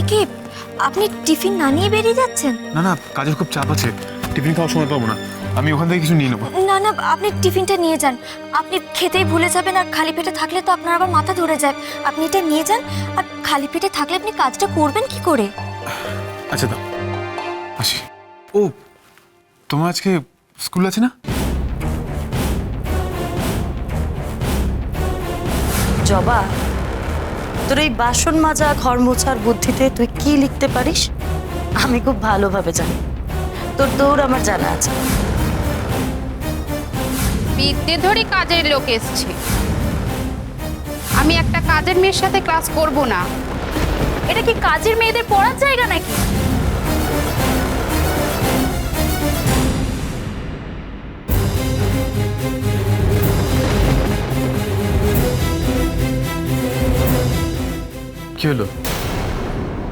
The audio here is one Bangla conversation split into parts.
কি আপনি টিফিন না নিয়ে বেরিয়ে যাচ্ছেন? না না, কাজের খুব চাপ আছে, টিফিন খাওয়ার সময় পাবো না। আমি ওখান থেকে কিছু নিয়ে নেবো। না না, আপনি টিফিনটা নিয়ে যান। আপনি খেতেই ভুলে যাবেন, আর খালি পেটে থাকলে তো আপনার আবার মাথা ধরে যায়। আপনি এটা নিয়ে যান। আর খালি পেটে থাকলে আপনি কাজটা করবেন কি করে? আচ্ছা দাও, আসি। ও, তোমার আজকে স্কুল আছে না? জবা, তোর এই বাসন মাজা ঘর মোছার বুদ্ধিতে তুই কি লিখতে পারিস আমি খুব ভালোভাবে জানি। তোর দৌড় আমার জানা আছে। বিদ্যে ধরে কাজের লোক এসছে। আমি একটা কাজের মেয়ের সাথে ক্লাস করব না। এটা কি কাজের মেয়েদের পড়ার জায়গা নাকি? কি হলো,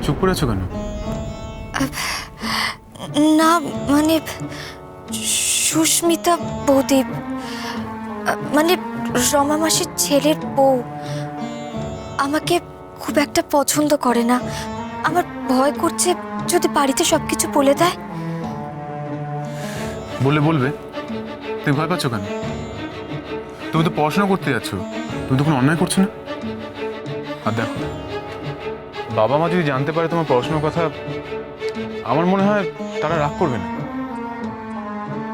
চুপ করে আছো কেন? না মানে সুস্মিতা বৌদি, মানে রমা মাসির ছেলের বউ আমাকে খুব একটা পছন্দ করে না। আমার ভয় করছে যদি বাড়িতে সবকিছু বলে দেয়। বলবে, তুমি ভয় পাচ্ছ কেন? তুমি তো পড়াশোনা করতে যাচ্ছ, তুমি তো কোনো অন্যায় করছো না। আর দেখো, বাবা মা যদি জানতে পারে তোমার পড়াশোনার কথা, আমার মনে হয় তারা রাগ করবে না।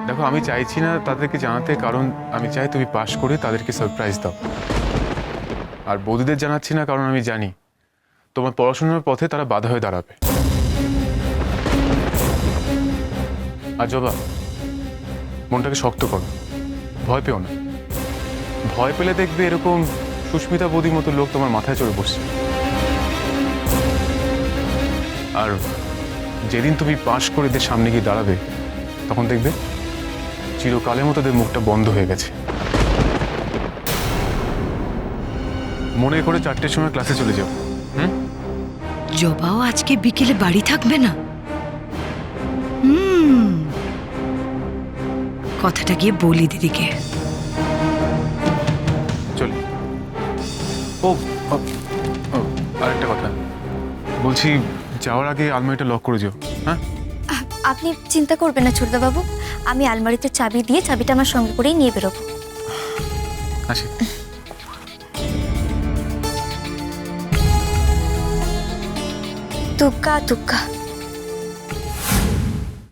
দেখো, আমি চাইছি না তাদেরকে জানাতে, কারণ আমি চাই তুমি পাশ করে তাদেরকে সারপ্রাইজ দাও। আর বৌদিদের জানাচ্ছি না, কারণ আমি জানি তোমার পড়াশোনার পথে তারা বাধা হয়ে দাঁড়াবে। আর জবা, মনটাকে শক্ত করো, ভয় পেও না। ভয় পেলে দেখবে এরকম সুস্মিতা বৌদির মতো লোক তোমার মাথায় চড়ে বসছে। আর যেদিন তুমি পাশ করে এদের সামনে গিয়ে দাঁড়াবে, তখন দেখবে চিরকালের মতো এদের মুখটা বন্ধ হয়ে গেছে। মনে করে 4টের সময় ক্লাসে চলে যাও। জবাও আজকে বিকেলে বাড়ি থাকবে না? কথাটা গিয়ে বলি দিদিকে। চলি। ও ও, ও, আরেকটা কথা বলছি, যাওয়ার আগে আলমারিটা লক করে যাও। হ্যাঁ, আপনি চিন্তা করবেন না ছোটদাবাবু, আমি আলমারিতে চাবি দিয়ে চাবিটা আমার সঙ্গে করেই নিয়ে বেরোবো। আসি। দুগ্গা দুগ্গা।